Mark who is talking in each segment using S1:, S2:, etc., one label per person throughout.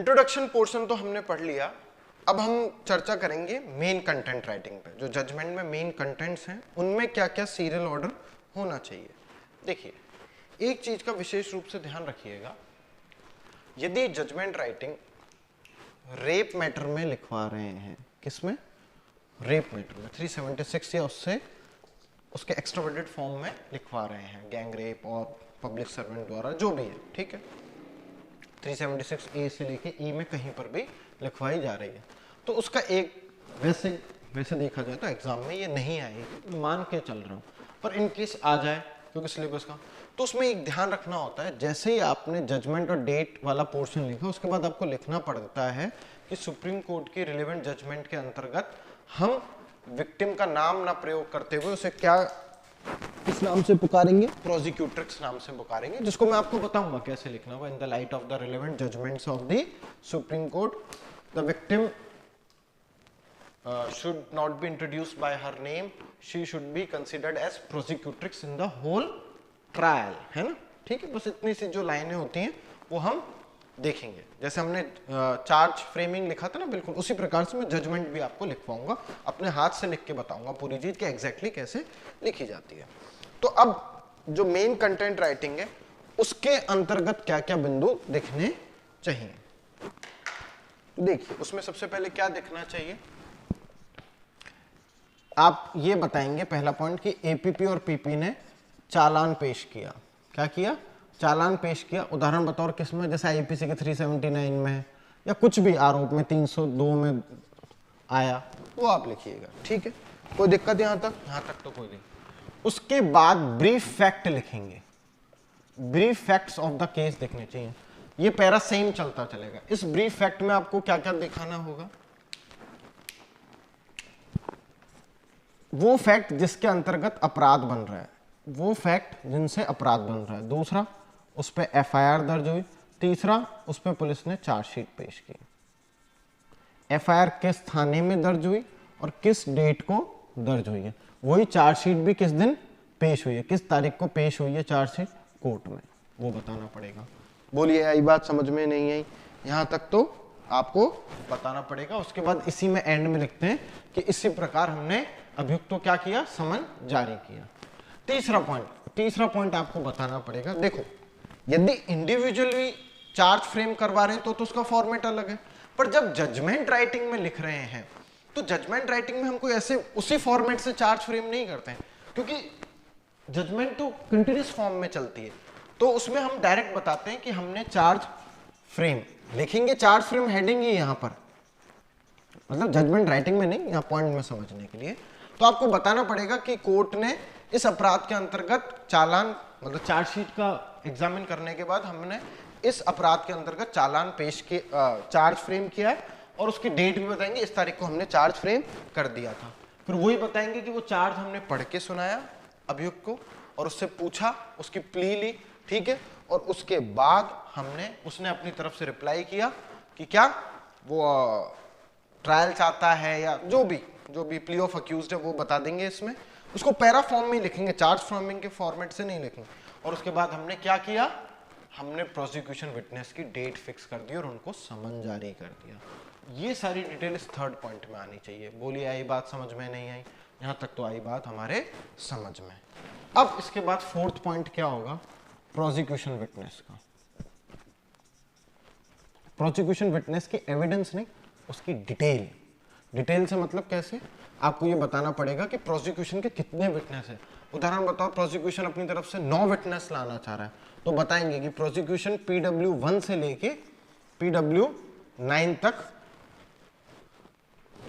S1: Introduction portion तो हमने पढ़ लिया, अब हम चर्चा करेंगे मेन कंटेंट राइटिंग पे। जो जजमेंट में मेन कंटेंट्स हैं उनमें क्या क्या सीरियल ऑर्डर होना चाहिए। देखिए, एक चीज का विशेष रूप से ध्यान रखिएगा, यदि जजमेंट राइटिंग रेप मैटर में लिखवा रहे हैं, किसमें? रेप मैटर में, 376 या उससे उसके एक्स्ट्रावर्टेड फॉर्म में लिखवा रहे हैं, गैंग रेप और पब्लिक सर्वेंट द्वारा जो भी है, ठीक है, 376 ए से लेके ई में कहीं पर भी लिखवाई जा रही है, तो उसका एक वैसे देखा जाए तो एग्जाम में ये नहीं आएगी, मान के चल रहा हूँ, पर इन केस आ जाए क्योंकि सिलेबस का, तो उसमें एक ध्यान रखना होता है, जैसे ही आपने जजमेंट और डेट वाला पोर्शन लिखा उसके बाद आपको लिखना पड़ता है कि सुप्रीम कोर्ट की रिलेवेंट जजमेंट के अंतर्गत हम विक्टिम का नाम ना प्रयोग करते हुए उसे क्या, किस नाम से पुकारेंगे? प्रोसिक्यूट्रिक्स नाम से पुकारेंगे, जिसको मैं आपको बताऊंगा कैसे लिखना होगा। In the light of the relevant judgements of the supreme court, the victim should not be introduced by her name, she should be considered as prosecutrix in the whole trial, है ना? ठीक है, बस इतनी सी जो लाइनें होती हैं वो हम देखेंगे। जैसे हमने चार्ज फ्रेमिंग लिखा था ना, बिल्कुल उसी प्रकार से मैं जजमेंट भी आपको लिखवाऊंगा, अपने हाथ से लिख के बताऊंगा पूरी चीज कि एग्जैक्टली कैसे लिखी जाती है। तो अब जो मेन कंटेंट राइटिंग है उसके अंतर्गत क्या क्या बिंदु दिखने चाहिए, तो देखिए उसमें सबसे पहले क्या दिखना चाहिए, आप ये बताएंगे पहला पॉइंट कि एपीपी और पीपी ने चालान पेश किया। क्या किया? चालान पेश किया। उदाहरण बतौर किसमें? जैसे आईपीसी के 379 में है या कुछ भी आरोप में 302 में आया, वो आप लिखिएगा, ठीक है, कोई दिक्कत यहाँ तक तो कोई नहीं। उसके बाद ब्रीफ फैक्ट लिखेंगे, brief facts of the case दिखने चाहिए। ये पैरा सेम चलता चलेगा। इस ब्रीफ फैक्ट में आपको क्या क्या दिखाना होगा? वो फैक्ट जिसके अंतर्गत अपराध बन रहा है, वो फैक्ट जिनसे अपराध बन रहा है। दूसरा, उस पर एफआईआर दर्ज हुई। तीसरा, उस पर पुलिस ने चार्जशीट पेश की। एफआईआर किस थाने में दर्ज हुई और किस डेट को दर्ज हुई है, वही चार्जशीट भी किस दिन पेश हुई है, किस तारीख को पेश हुई है चार्जशीट कोर्ट में, वो बताना पड़ेगा। बोलिए, आई बात समझ में नहीं आई? यहाँ तक तो आपको बताना पड़ेगा। उसके बाद इसी में एंड में लिखते हैं कि इसी प्रकार हमने अभियुक्त को क्या किया? समन जारी किया। तीसरा पॉइंट आपको बताना पड़ेगा। देखो, यदि इंडिविजुअली चार्ज फ्रेम करवा रहे हैं तो उसका फॉर्मेट अलग है, पर जब जजमेंट राइटिंग में लिख रहे हैं तो जजमेंट राइटिंग में हम कोई ऐसे उसी फॉर्मेट से चार्ज फ्रेम नहीं करते हैं, क्योंकि जजमेंट तो कंटिन्यूअस फॉर्म में चलती है, तो उसमें हम डायरेक्ट बताते हैं कि हमने चार्ज फ्रेम लिखेंगे। चार्ज फ्रेम हेडिंग ही यहाँ पर, मतलब जजमेंट राइटिंग में नहीं, यहाँ पॉइंट में समझने के लिए। तो आपको बताना पड़ेगा कि कोर्ट ने इस अपराध के अंतर्गत चालान, मतलब चार्जशीट का एग्जामिन करने के बाद हमने इस अपराध के अंतर्गत चालान पेश किया, चार्ज फ्रेम किया है, और उसकी डेट भी बताएंगे, इस तारीख को हमने चार्ज फ्रेम कर दिया था। फिर वही बताएंगे कि वो चार्ज हमने पढ़ के सुनाया अभियुक्त को और उससे पूछा, उसकी प्ली ली, ठीक है, और उसके बाद उसने अपनी तरफ से रिप्लाई किया कि क्या वो ट्रायल चाहता है या जो भी प्ली ऑफ अक्यूज्ड है वो बता देंगे। इसमें उसको पैरा फॉर्म में लिखेंगे, चार्ज फ्रेमिंग के फॉर्मेट से नहीं लिखेंगे। और उसके बाद हमने क्या किया? हमने प्रोसिक्यूशन विटनेस की डेट फिक्स कर दी और उनको समन जारी कर दिया। ये सारी डिटेल इस थर्ड पॉइंट में आनी चाहिए। बोलिए, आई बात समझ में नहीं आई? यहाँ तक तो आई बात हमारे समझ में। अब इसके बाद फोर्थ पॉइंट क्या होगा? प्रोसिक्यूशन विटनेस का। प्रोसिक्यूशन विटनेस की एविडेंस नहीं, उसकी डिटेल से मतलब कैसे? आपको ये बताना पड़ेगा कि प्रोसिक्यूशन के कितने विटनेस है। उदाहरण बताओ, प्रोसिक्यूशन अपनी तरफ से 9 विटनेस लाना चाह रहा है, तो बताएंगे कि प्रोसिक्यूशन PW1 से लेके PW9 तक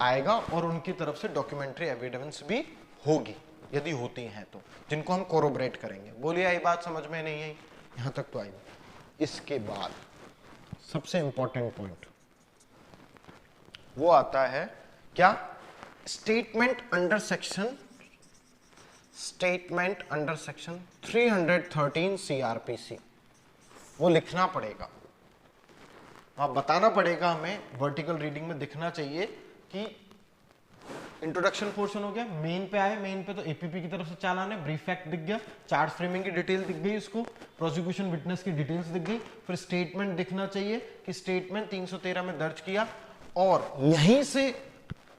S1: आएगा और उनकी तरफ से डॉक्यूमेंट्री एविडेंस भी होगी, यदि होती हैं तो, जिनको हम कोरोबरेट करेंगे। बोलिए, आई बात समझ में नहीं आई? यहां तक तो आई। इसके बाद सबसे इंपॉर्टेंट पॉइंट वो आता है क्या? स्टेटमेंट अंडर सेक्शन 313 CRPC, वो लिखना पड़ेगा। आप बताना पड़ेगा हमें, वर्टिकल रीडिंग में दिखना चाहिए कि इंट्रोडक्शन पोर्शन हो गया, मेन पे आए, मेन पे तो एपीपी की तरफ से चालान है, ब्रीफ फैक्ट दिख गया, चार्ज फ्रेमिंग की डिटेल दिख गई उसको, प्रोसिक्यूशन विटनेस की डिटेल्स दिख गई, फिर स्टेटमेंट दिखना चाहिए कि स्टेटमेंट 313 में दर्ज किया, और यहीं से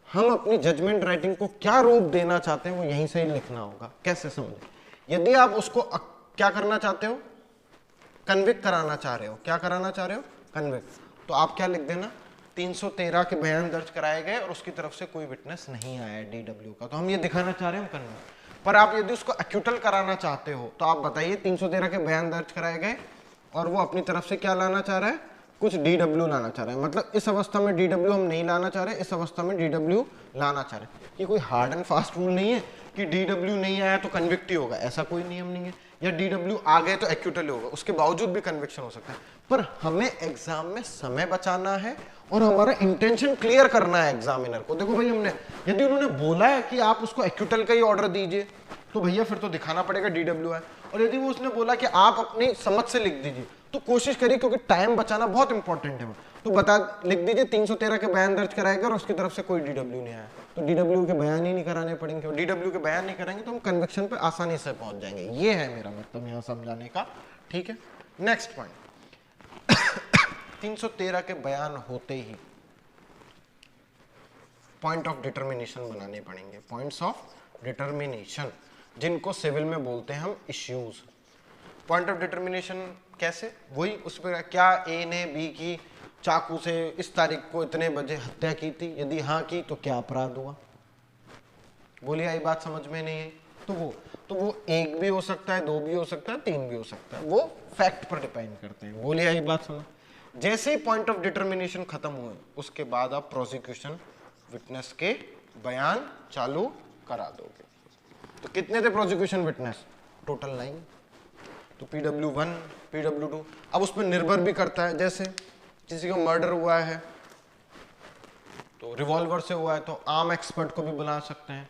S1: हम अपनी जजमेंट राइटिंग को क्या रूप देना चाहते हैं वो यहीं से ही लिखना होगा। कैसे समझे? यदि आप उसको क्या करना चाहते हो, कन्विक्ट कराना चाह रहे हो, क्या कराना चाह रहे हो, कन्विक्ट, तो आप क्या लिख देना, 313 के बयान दर्ज कराए गए और उसकी तरफ से कोई विटनेस नहीं आया डीडब्ल्यू का, तो हम ये दिखाना चाह रहे हैं कन्विक्ट। पर आप यदि उसको एक्यूटल कराना चाहते हो तो आप बताइए 313 के बयान दर्ज कराए गए और वो अपनी तरफ से क्या लाना चाह रहा है, कुछ डीडब्ल्यू लाना चाह रहा है, मतलब इस अवस्था में डीडब्ल्यू हम नहीं लाना चाह रहे, इस अवस्था में डीडब्ल्यू लाना चाह रहे। ये कोई हार्ड एंड फास्ट रूल नहीं है कि डीडब्ल्यू नहीं आया तो कन्विक्ट ही होगा, ऐसा कोई नियम नहीं है, या डीडब्ल्यू आ गए तो एक्यूटल होगा, उसके बावजूद भी कन्विक्शन हो सकता है। पर हमें एग्जाम में समय बचाना है और हमारा इंटेंशन क्लियर करना है एग्जामिनर को। देखो भाई, हमने यदि उन्होंने बोला है कि आप उसको एक्यूटल का ही ऑर्डर दीजिए तो भैया फिर तो दिखाना पड़ेगा डीडब्ल्यू है, और यदि वो उसने बोला कि आप अपनी समझ से लिख दीजिए तो कोशिश करिए, क्योंकि टाइम बचाना बहुत इंपॉर्टेंट है, तो बता लिख दीजिए 313 के बयान दर्ज कराएगा और उसकी तरफ से कोई डीडब्ल्यू नहीं आया, तो डीडब्ल्यू के बयान ही नहीं कराने पड़ेंगे, डीडब्ल्यू के बयान नहीं कराएंगे तो हम कन्विक्शन पे आसानी से पहुंच जाएंगे। ये है मेरा मतलब यहाँ समझाने का, ठीक है। नेक्स्ट पॉइंट 313 के बयान होते ही पॉइंट ऑफ डिटर्मिनेशन बनाने पड़ेंगे, पॉइंट्स ऑफ डिटर्मिनेशन, जिनको सिविल में बोलते हैं हम इश्यूज। पॉइंट ऑफ डिटर्मिनेशन कैसे, वही उस पर क्या ए ने बी की चाकू से इस तारीख को इतने बजे हत्या की थी, यदि हाँ की तो क्या अपराध हुआ, बोलिए आई बात समझ में नहीं है, तो वो एक भी हो सकता है, दो भी हो सकता है, तीन भी हो सकता है, वो फैक्ट पर डिपेंड करते हैं, बोलिए आई बात समझ। जैसे ही पॉइंट ऑफ डिटर्मिनेशन खत्म हुए उसके बाद आप प्रोसिक्यूशन विटनेस के बयान चालू करा दोगे। तो कितने थे प्रोसिक्यूशन विटनेस, टोटल 9, तो PW1 PW2, अब उसमें निर्भर भी करता है, जैसे किसी का मर्डर हुआ है तो रिवॉल्वर से हुआ है तो आर्म एक्सपर्ट को भी बुला सकते हैं,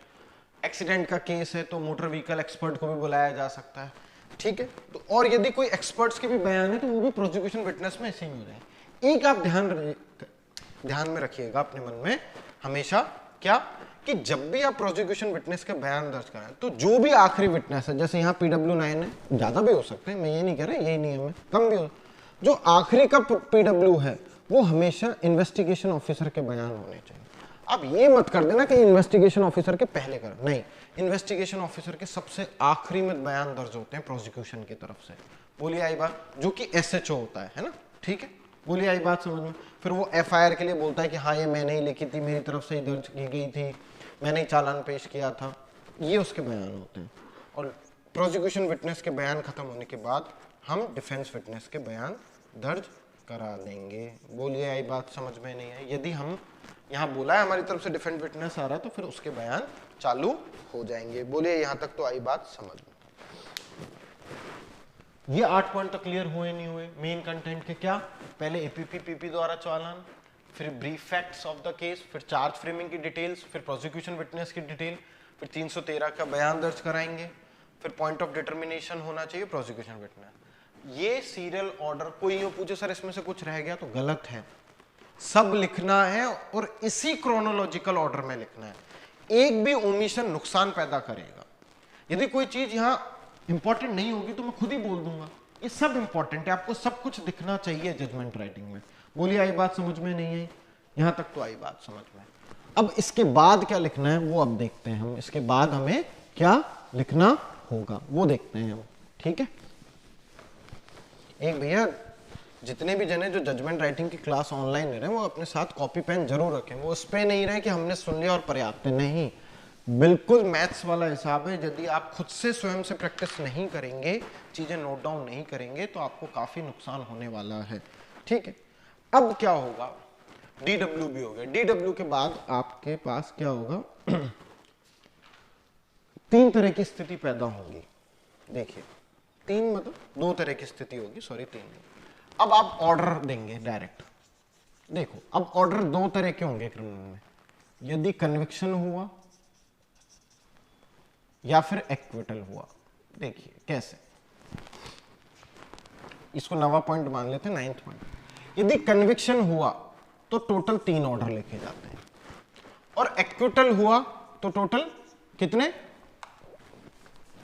S1: एक्सीडेंट का केस है तो मोटर व्हीकल एक्सपर्ट को भी बुलाया जा सकता है, ठीक है। तो और यदि कोई एक्सपर्ट्स के भी बयान है तो वो भी प्रोसिक्यूशन विटनेस में ऐसे ही हो जाए। एक आप ध्यान में रखिएगा अपने मन में हमेशा, क्या कि जब भी आप प्रोसिक्यूशन विटनेस के बयान दर्ज कराएं तो जो भी आखिरी विटनेस है, जैसे यहाँ PW9 है, ज्यादा भी हो सकते हैं, मैं ये नहीं कह रहा, यही नियम है, कम भी हो, जो आखिरी का PW है वो हमेशा इन्वेस्टिगेशन ऑफिसर के बयान होने चाहिए। अब ये मत कर देना कि इन्वेस्टिगेशन ऑफिसर के पहले कर, नहीं, इन्वेस्टिगेशन ऑफिसर के सबसे आखिरी में बयान दर्ज होते हैं प्रोसिक्यूशन की तरफ से, बोलिए आई बात, जो कि SHO होता है ना, ठीक है, बोलिए आई बात समझ में। फिर वो FIR के लिए बोलता है कि हाँ ये मैंने ही लिखी थी, मेरी तरफ से ही दर्ज की गई थी, मैंने ही चालान पेश किया था, ये उसके बयान होते हैं। और प्रोसिक्यूशन विटनेस के बयान खत्म होने के बाद हम डिफेंस विटनेस के बयान दर्ज करा देंगे, बोलिए आई बात समझ में नहीं है। यदि हम यहाँ बोला है हमारी तरफ से डिफेंस विटनेस आ रहा है तो फिर उसके बयान चालू हो जाएंगे, बोलिए यहाँ तक तो आई बात समझ में। ये 8 पॉइंट तो क्लियर हुए नहीं हुए मेन कंटेंट के, क्या पहले APP द्वारा चालान, फिर brief facts of the case, फिर चार्ज फ्रेमिंग की डिटेल्स, फिर प्रोसिक्यूशन विटनेस की डिटेल, फिर 313 का बयान दर्ज कराएंगे, फिर पॉइंट ऑफ डिटर्मिनेशन होना चाहिए प्रोसिक्यूशन विटनेस। ये सीरियल ऑर्डर, कोई ये पूछे सर इसमें से कुछ रह गया, तो गलत है, सब लिखना है और इसी क्रोनोलॉजिकल ऑर्डर में लिखना है, एक भी ओमिशन नुकसान पैदा करेगा। यदि कोई चीज यहाँ इंपॉर्टेंट नहीं होगी तो मैं खुद ही बोल दूंगा, ये सब इंपॉर्टेंट है, आपको सब कुछ दिखना चाहिए जजमेंट राइटिंग में, बोलिए आई बात समझ में नहीं आई, यहां तक तो आई बात समझ में। अब इसके बाद क्या लिखना है वो अब देखते हैं हम, इसके बाद हमें क्या लिखना होगा वो देखते हैं हम, ठीक है। एक भैया जितने भी जने जो जजमेंट राइटिंग की क्लास ऑनलाइन ले रहे हैं वो अपने साथ कॉपी पेन जरूर रखें, वो उस पे नहीं रहे कि हमने सुन लिया और पर्याप्त है, नहीं, बिल्कुल मैथ्स वाला हिसाब है। यदि आप खुद से स्वयं से प्रैक्टिस नहीं करेंगे, चीजें नोट डाउन नहीं करेंगे तो आपको काफी नुकसान होने वाला है, ठीक है। अब क्या होगा, DW भी हो गया, DW के बाद आपके पास क्या होगा 3 तरह की स्थिति पैदा होगी, देखिए 3 मतलब 2 तरह की स्थिति होगी, सॉरी 3 नहीं। अब आप ऑर्डर देंगे डायरेक्ट, देखो अब ऑर्डर 2 तरह के होंगे क्रिमिनल में, यदि कन्विक्शन हुआ या फिर एक्विटल हुआ। देखिए कैसे, इसको नवा पॉइंट मान लेते हैं, 9th पॉइंट। यदि कन्विक्शन हुआ तो टोटल 3 ऑर्डर लिखे जाते हैं, और एक्विटल हुआ तो टोटल कितने,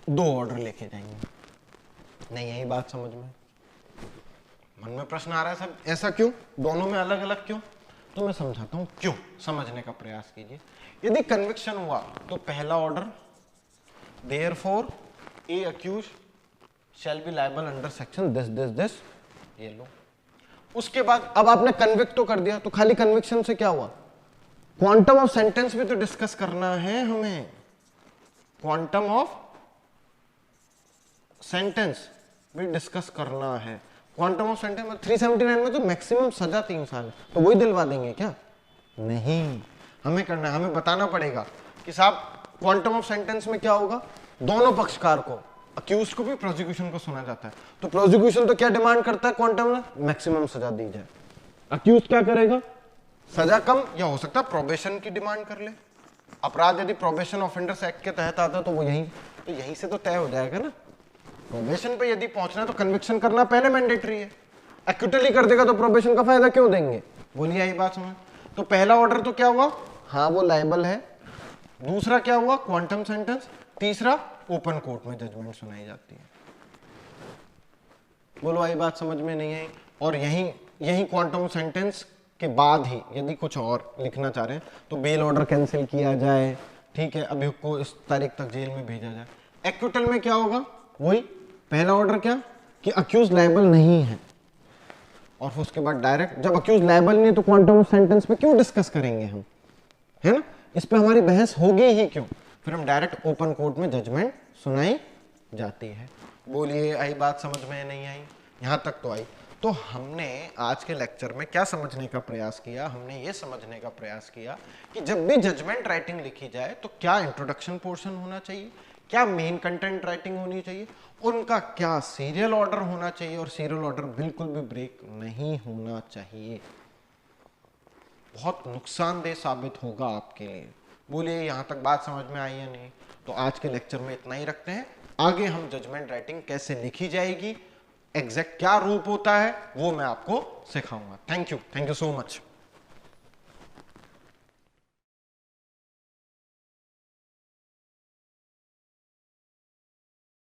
S1: 2 ऑर्डर लेके जाएंगे। नहीं यही बात समझ में, मन में प्रश्न आ रहा है सब ऐसा क्यों, दोनों में अलग अलग क्यों, तो मैं समझाता हूं क्यों, समझने का प्रयास कीजिए। यदि कन्विक्शन हुआ तो पहला order, therefore a accused shall be liable under section this, ये लो। उसके बाद अब आपने कन्विक्ट तो कर दिया, तो खाली कन्विक्शन से क्या हुआ, क्वांटम ऑफ सेंटेंस भी तो डिस्कस करना है हमें, क्वांटम ऑफ सेंटेंस भी डिस्कस करना है। क्वांटम ऑफ सेंटेंस में 379 में तो मैक्सिमम सजा 3 साल है, तो वही दिलवा देंगे क्या, नहीं, हमें करना है, हमें बताना पड़ेगा कि साहब क्वांटम ऑफ सेंटेंस में क्या होगा, दोनों पक्षकार को, अक्यूज को भी प्रोसिक्यूशन को सुना जाता है, तो प्रोसिक्यूशन तो क्या डिमांड करता है क्वांटम में, मैक्सिमम सजा दी जाए। अक्यूज क्या करेगा, सजा कम या हो सकता है प्रोबेशन की डिमांड कर ले। अपराध यदि प्रोबेशन ऑफेंडर्स एक्ट के तहत आता है तो वो यहीं से तो तय हो जाएगा ना। प्रोबेशन पे यदि पहुंचना है तो कन्विक्शन करना पहले मैंडेटरी है, एक्विटली कर देगा तो प्रोबेशन का फायदा क्यों देंगे, बोलिए यही बात समझ। तो पहला ऑर्डर तो क्या हुआ, हाँ वो लायबल है, दूसरा क्या हुआ, क्वांटम सेंटेंस, तीसरा ओपन कोर्ट में जजमेंट सुनाई जाती है। बोलो आई बात समझ में नहीं आई। और यही क्वांटम सेंटेंस के बाद ही यदि कुछ और लिखना चाह रहे हैं तो बेल ऑर्डर कैंसिल किया जाए, ठीक है, अभियुक्त को इस तारीख तक जेल में भेजा जाए। एक्विटल में क्या होगा, वही पहला ऑर्डर क्या कि अक्यूज लायबल नहीं है, और फिर उसके बाद डायरेक्ट, जब अक्यूज लायबल नहीं है तो क्वांटम ऑफ सेंटेंस पे क्यों डिस्कस करेंगे हम, है ना, इस पे हमारी बहस होगी ही क्यों, फिर हम डायरेक्ट ओपन कोर्ट में जजमेंट सुनाई जाती है। बोलिए आई बात समझ में नहीं आई, यहां तक तो आई। तो हमने आज के लेक्चर में क्या समझने का प्रयास किया, हमने ये समझने का प्रयास किया कि जब भी जजमेंट राइटिंग लिखी जाए तो क्या इंट्रोडक्शन पोर्शन होना चाहिए, क्या मेन कंटेंट राइटिंग होनी चाहिए, उनका क्या सीरियल ऑर्डर होना चाहिए, और सीरियल ऑर्डर बिल्कुल भी ब्रेक नहीं होना चाहिए, बहुत नुकसानदेह साबित होगा आपके लिए। बोलिए यहां तक बात समझ में आई है नहीं, तो आज के लेक्चर में इतना ही रखते हैं। आगे हम जजमेंट राइटिंग कैसे लिखी जाएगी, एग्जैक्ट क्या रूप होता है, वो मैं आपको सिखाऊंगा। Thank you so much.